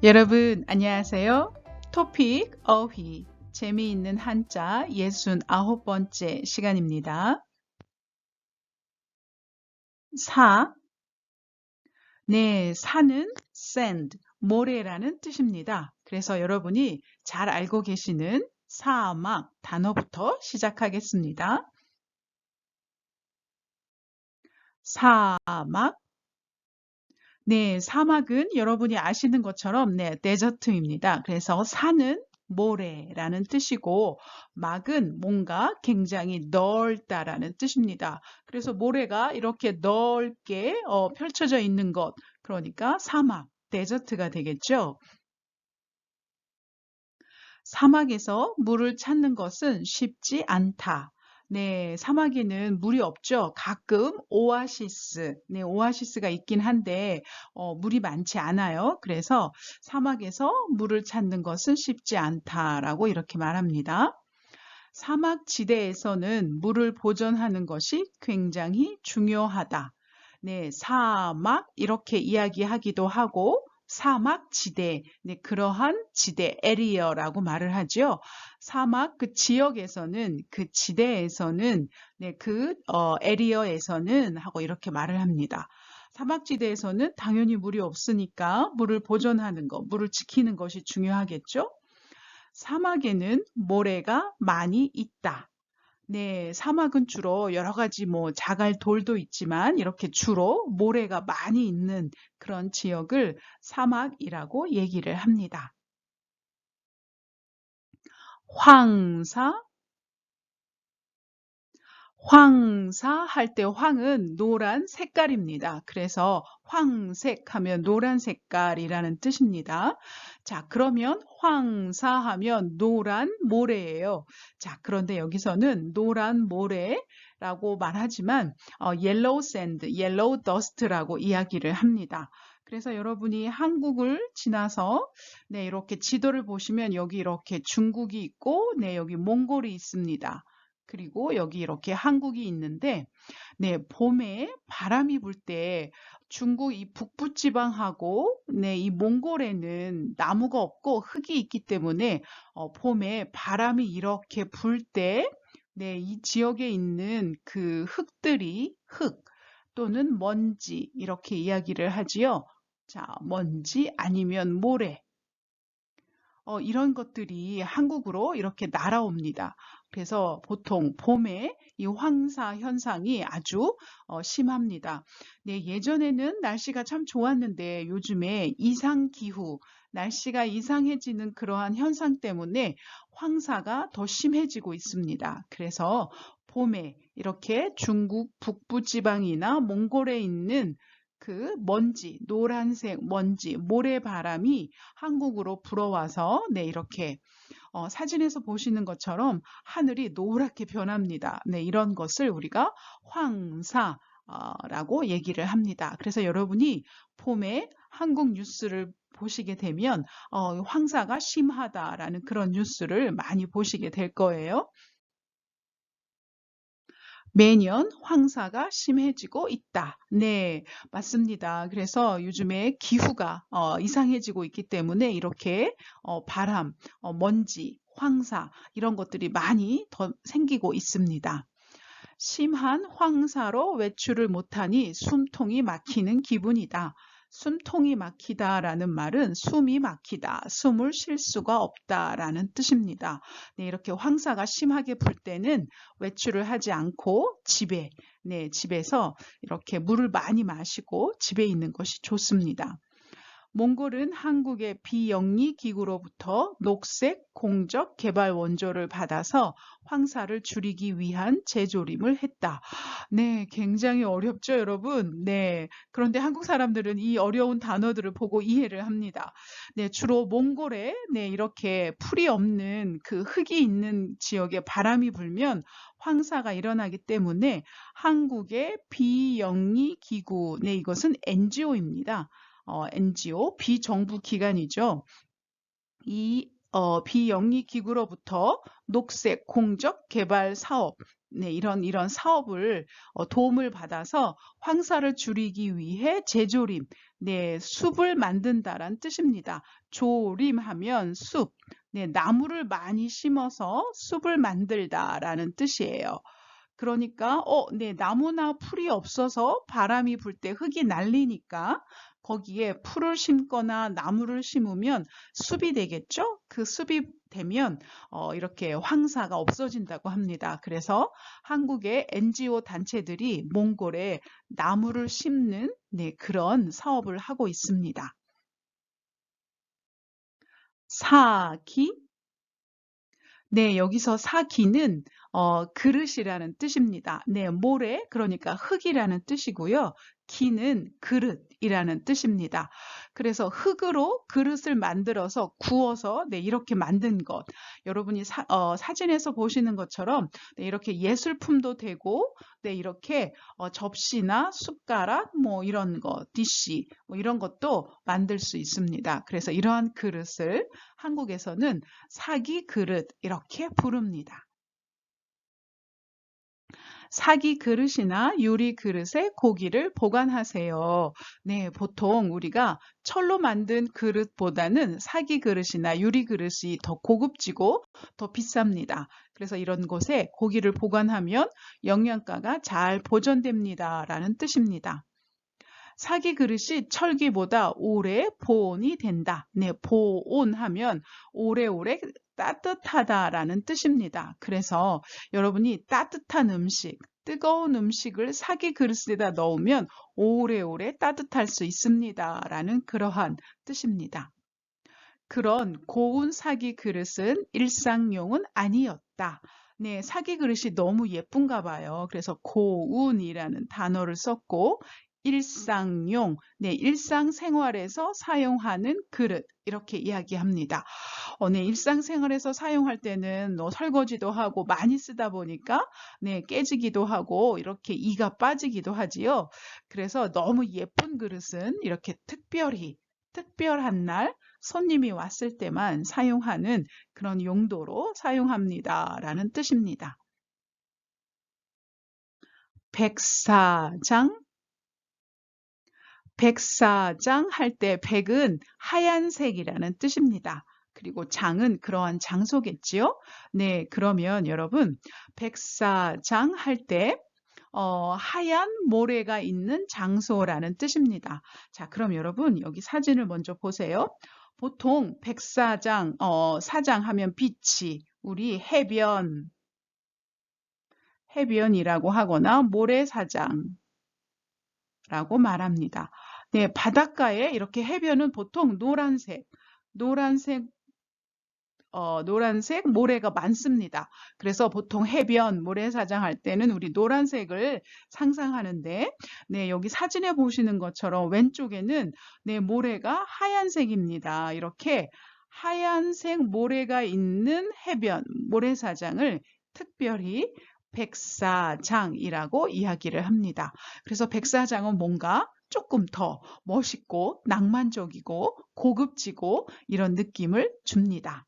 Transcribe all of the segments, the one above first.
여러분 안녕하세요. 토픽 어휘 재미있는 한자 69번째 시간입니다. 사, 네, 사는 send, 모래라는 뜻입니다. 그래서 여러분이 잘 알고 계시는 사막 단어부터 시작하겠습니다. 사막, 네, 사막은 여러분이 아시는 것처럼 네, 데저트입니다. 그래서 사는 모래라는 뜻이고 막은 뭔가 굉장히 넓다라는 뜻입니다. 그래서 모래가 이렇게 넓게 펼쳐져 있는 것, 그러니까 사막, 데저트가 되겠죠. 사막에서 물을 찾는 것은 쉽지 않다. 네, 사막에는 물이 없죠. 가끔 오아시스, 네, 오아시스가 있긴 한데 물이 많지 않아요. 그래서 사막에서 물을 찾는 것은 쉽지 않다라고 이렇게 말합니다. 사막 지대에서는 물을 보존하는 것이 굉장히 중요하다. 네, 사막 이렇게 이야기하기도 하고 사막 지대, 네, 그러한 지대, 에리어라고 말을 하죠. 사막 그 지역에서는 그 지대에서는 네, 그 에리어에서는 하고 이렇게 말을 합니다. 사막지대에서는 당연히 물이 없으니까 물을 보존하는 것, 물을 지키는 것이 중요하겠죠. 사막에는 모래가 많이 있다. 네, 사막은 주로 여러 가지 뭐 자갈 돌도 있지만 이렇게 주로 모래가 많이 있는 그런 지역을 사막이라고 얘기를 합니다. 황사, 황사 할 때 황은 노란 색깔입니다. 그래서 황색 하면 노란 색깔이라는 뜻입니다. 자, 그러면 황사 하면 노란 모래예요. 자, 그런데 여기서는 노란 모래라고 말하지만 yellow sand, yellow dust라고 이야기를 합니다. 그래서 여러분이 한국을 지나서 네, 이렇게 지도를 보시면 여기 이렇게 중국이 있고 네, 여기 몽골이 있습니다. 그리고 여기 이렇게 한국이 있는데, 네, 봄에 바람이 불 때 중국 이 북부 지방하고, 네, 이 몽골에는 나무가 없고 흙이 있기 때문에, 봄에 바람이 이렇게 불 때, 네, 이 지역에 있는 그 흙들이 흙 또는 먼지, 이렇게 이야기를 하지요. 자, 먼지 아니면 모래. 이런 것들이 한국으로 이렇게 날아옵니다. 그래서 보통 봄에 이 황사 현상이 아주 심합니다. 네, 예전에는 날씨가 참 좋았는데 요즘에 이상기후, 날씨가 이상해지는 그러한 현상 때문에 황사가 더 심해지고 있습니다. 그래서 봄에 이렇게 중국 북부 지방이나 몽골에 있는 그 먼지, 노란색 먼지, 모래바람이 한국으로 불어와서 네, 이렇게 사진에서 보시는 것처럼 하늘이 노랗게 변합니다. 네, 이런 것을 우리가 황사라고 얘기를 합니다. 그래서 여러분이 봄에 한국 뉴스를 보시게 되면 황사가 심하다라는 그런 뉴스를 많이 보시게 될 거예요. 매년 황사가 심해지고 있다. 네, 맞습니다. 그래서 요즘에 기후가 이상해지고 있기 때문에 이렇게 바람, 먼지, 황사 이런 것들이 많이 더 생기고 있습니다. 심한 황사로 외출을 못하니 숨통이 막히는 기분이다. 숨통이 막히다라는 말은 숨이 막히다, 숨을 쉴 수가 없다라는 뜻입니다. 네, 이렇게 황사가 심하게 불 때는 외출을 하지 않고 집에서 이렇게 물을 많이 마시고 집에 있는 것이 좋습니다. 몽골은 한국의 비영리 기구로부터 녹색 공적 개발 원조를 받아서 황사를 줄이기 위한 재조림을 했다. 네, 굉장히 어렵죠, 여러분? 네. 그런데 한국 사람들은 이 어려운 단어들을 보고 이해를 합니다. 네, 주로 몽골에 네, 이렇게 풀이 없는 그 흙이 있는 지역에 바람이 불면 황사가 일어나기 때문에 한국의 비영리 기구, 네, 이것은 NGO입니다. NGO, 비정부 기관이죠. 이 비영리 기구로부터 녹색 공적 개발 사업, 네, 이런 사업을 도움을 받아서 황사를 줄이기 위해 재조림, 네, 숲을 만든다란 뜻입니다. 조림하면 숲, 네, 나무를 많이 심어서 숲을 만들다라는 뜻이에요. 그러니까 네, 나무나 풀이 없어서 바람이 불 때 흙이 날리니까 거기에 풀을 심거나 나무를 심으면 숲이 되겠죠? 그 숲이 되면 이렇게 황사가 없어진다고 합니다. 그래서 한국의 NGO 단체들이 몽골에 나무를 심는 네, 그런 사업을 하고 있습니다. 사기? 네, 여기서 사기는 그릇이라는 뜻입니다. 네, 모래, 그러니까 흙이라는 뜻이고요. 기는 그릇이라는 뜻입니다. 그래서 흙으로 그릇을 만들어서 구워서 네, 이렇게 만든 것. 여러분이 사진에서 보시는 것처럼 네, 이렇게 예술품도 되고 네, 이렇게 접시나 숟가락 뭐 이런 거, 디시 뭐 이런 것도 만들 수 있습니다. 그래서 이러한 그릇을 한국에서는 사기 그릇 이렇게 부릅니다. 사기 그릇이나 유리 그릇에 고기를 보관하세요. 네, 보통 우리가 철로 만든 그릇보다는 사기 그릇이나 유리 그릇이 더 고급지고 더 비쌉니다. 그래서 이런 곳에 고기를 보관하면 영양가가 잘 보존됩니다. 라는 뜻입니다. 사기 그릇이 철기보다 오래 보온이 된다. 네, 보온하면 오래오래 따뜻하다라는 뜻입니다. 그래서 여러분이 따뜻한 음식, 뜨거운 음식을 사기 그릇에다 넣으면 오래오래 따뜻할 수 있습니다. 라는 그러한 뜻입니다. 그런 고운 사기 그릇은 일상용은 아니었다. 네, 사기 그릇이 너무 예쁜가 봐요. 그래서 고운이라는 단어를 썼고 일상용, 네, 일상생활에서 사용하는 그릇 이렇게 이야기합니다. 네, 일상생활에서 사용할 때는 설거지도 하고 많이 쓰다 보니까 네, 깨지기도 하고 이렇게 이가 빠지기도 하지요. 그래서 너무 예쁜 그릇은 이렇게 특별한 날 손님이 왔을 때만 사용하는 그런 용도로 사용합니다. 라는 뜻입니다. 백사장, 백사장 할 때 백은 하얀색이라는 뜻입니다. 그리고 장은 그러한 장소겠지요? 네, 그러면 여러분 백사장 할 때 하얀 모래가 있는 장소라는 뜻입니다. 자, 그럼 여러분 여기 사진을 먼저 보세요. 보통 백사장, 사장 하면 비치, 우리 해변이라고 하거나 모래사장라고 말합니다. 네, 바닷가에 이렇게 해변은 보통 노란색 노란색 모래가 많습니다. 그래서 보통 해변, 모래사장 할 때는 우리 노란색을 상상하는데, 네, 여기 사진에 보시는 것처럼 왼쪽에는 네, 모래가 하얀색입니다. 이렇게 하얀색 모래가 있는 해변, 모래사장을 특별히 백사장이라고 이야기를 합니다. 그래서 백사장은 뭔가 조금 더 멋있고 낭만적이고 고급지고 이런 느낌을 줍니다.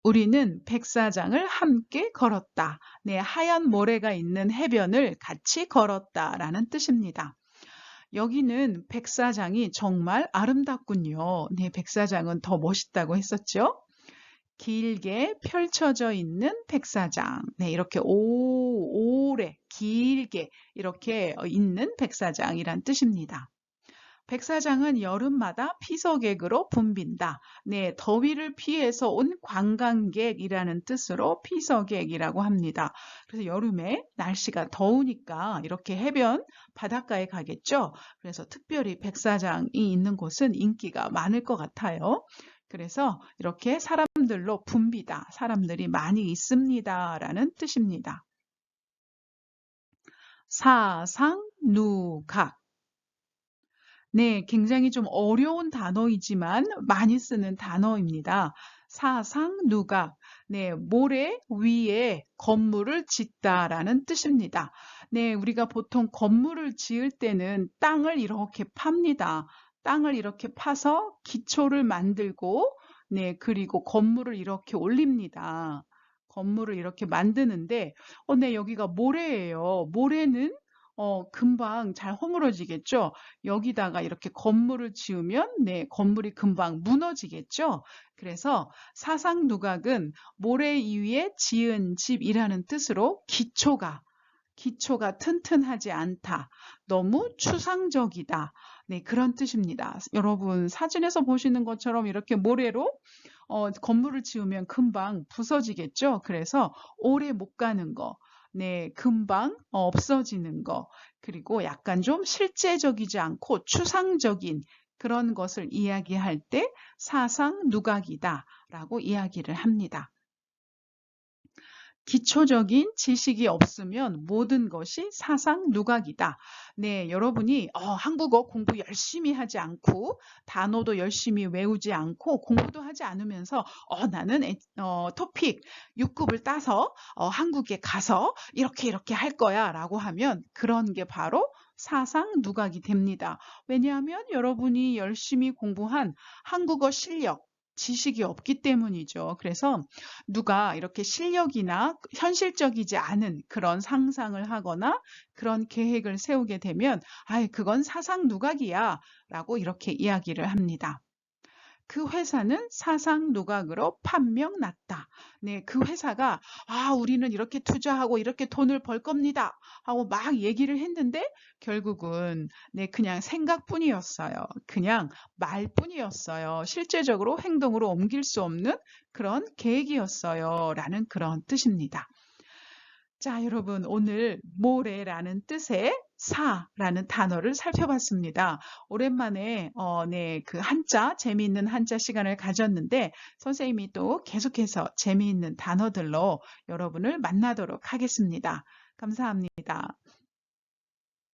우리는 백사장을 함께 걸었다. 네, 하얀 모래가 있는 해변을 같이 걸었다라는 뜻입니다. 여기는 백사장이 정말 아름답군요. 네, 백사장은 더 멋있다고 했었죠. 길게 펼쳐져 있는 백사장. 네, 이렇게 오래, 길게 이렇게 있는 백사장이란 뜻입니다. 백사장은 여름마다 피서객으로 붐빈다. 네, 더위를 피해서 온 관광객이라는 뜻으로 피서객이라고 합니다. 그래서 여름에 날씨가 더우니까 이렇게 해변, 바닷가에 가겠죠. 그래서 특별히 백사장이 있는 곳은 인기가 많을 것 같아요. 그래서 이렇게 사람들로 붐비다. 사람들이 많이 있습니다. 라는 뜻입니다. 사상누각. 네, 굉장히 좀 어려운 단어이지만 많이 쓰는 단어입니다. 사상누각. 네, 모래 위에 건물을 짓다라는 뜻입니다. 네, 우리가 보통 건물을 지을 때는 땅을 이렇게 팝니다. 땅을 이렇게 파서 기초를 만들고, 네, 그리고 건물을 이렇게 올립니다. 건물을 이렇게 만드는데, 네, 여기가 모래예요. 모래는 금방 잘 허물어지겠죠? 여기다가 이렇게 건물을 지으면, 네, 건물이 금방 무너지겠죠? 그래서 사상누각은 모래 위에 지은 집이라는 뜻으로 기초가 튼튼하지 않다. 너무 추상적이다. 네, 그런 뜻입니다. 여러분, 사진에서 보시는 것처럼 이렇게 모래로 건물을 지으면 금방 부서지겠죠? 그래서 오래 못 가는 거, 네, 금방 없어지는 거, 그리고 약간 좀 실제적이지 않고 추상적인 그런 것을 이야기할 때 사상 누각이다라고 이야기를 합니다. 기초적인 지식이 없으면 모든 것이 사상 누각이다. 네, 여러분이 한국어 공부 열심히 하지 않고 단어도 열심히 외우지 않고 공부도 하지 않으면서 나는 토픽 6급을 따서 한국에 가서 이렇게 할 거야라고 하면 그런 게 바로 사상 누각이 됩니다. 왜냐하면 여러분이 열심히 공부한 한국어 실력 지식이 없기 때문이죠. 그래서 누가 이렇게 실력이나 현실적이지 않은 그런 상상을 하거나 그런 계획을 세우게 되면, 그건 사상 누각이야 라고 이렇게 이야기를 합니다. 그 회사는 사상 누각으로 판명 났다. 네, 그 회사가 우리는 이렇게 투자하고 이렇게 돈을 벌 겁니다. 하고 막 얘기를 했는데 결국은 네, 그냥 생각뿐이었어요. 그냥 말뿐이었어요. 실제적으로 행동으로 옮길 수 없는 그런 계획이었어요. 라는 그런 뜻입니다. 자, 여러분, 오늘 모래라는 뜻의 사라는 단어를 살펴봤습니다. 오랜만에 네, 그 재미있는 한자 시간을 가졌는데 선생님이 또 계속해서 재미있는 단어들로 여러분을 만나도록 하겠습니다. 감사합니다.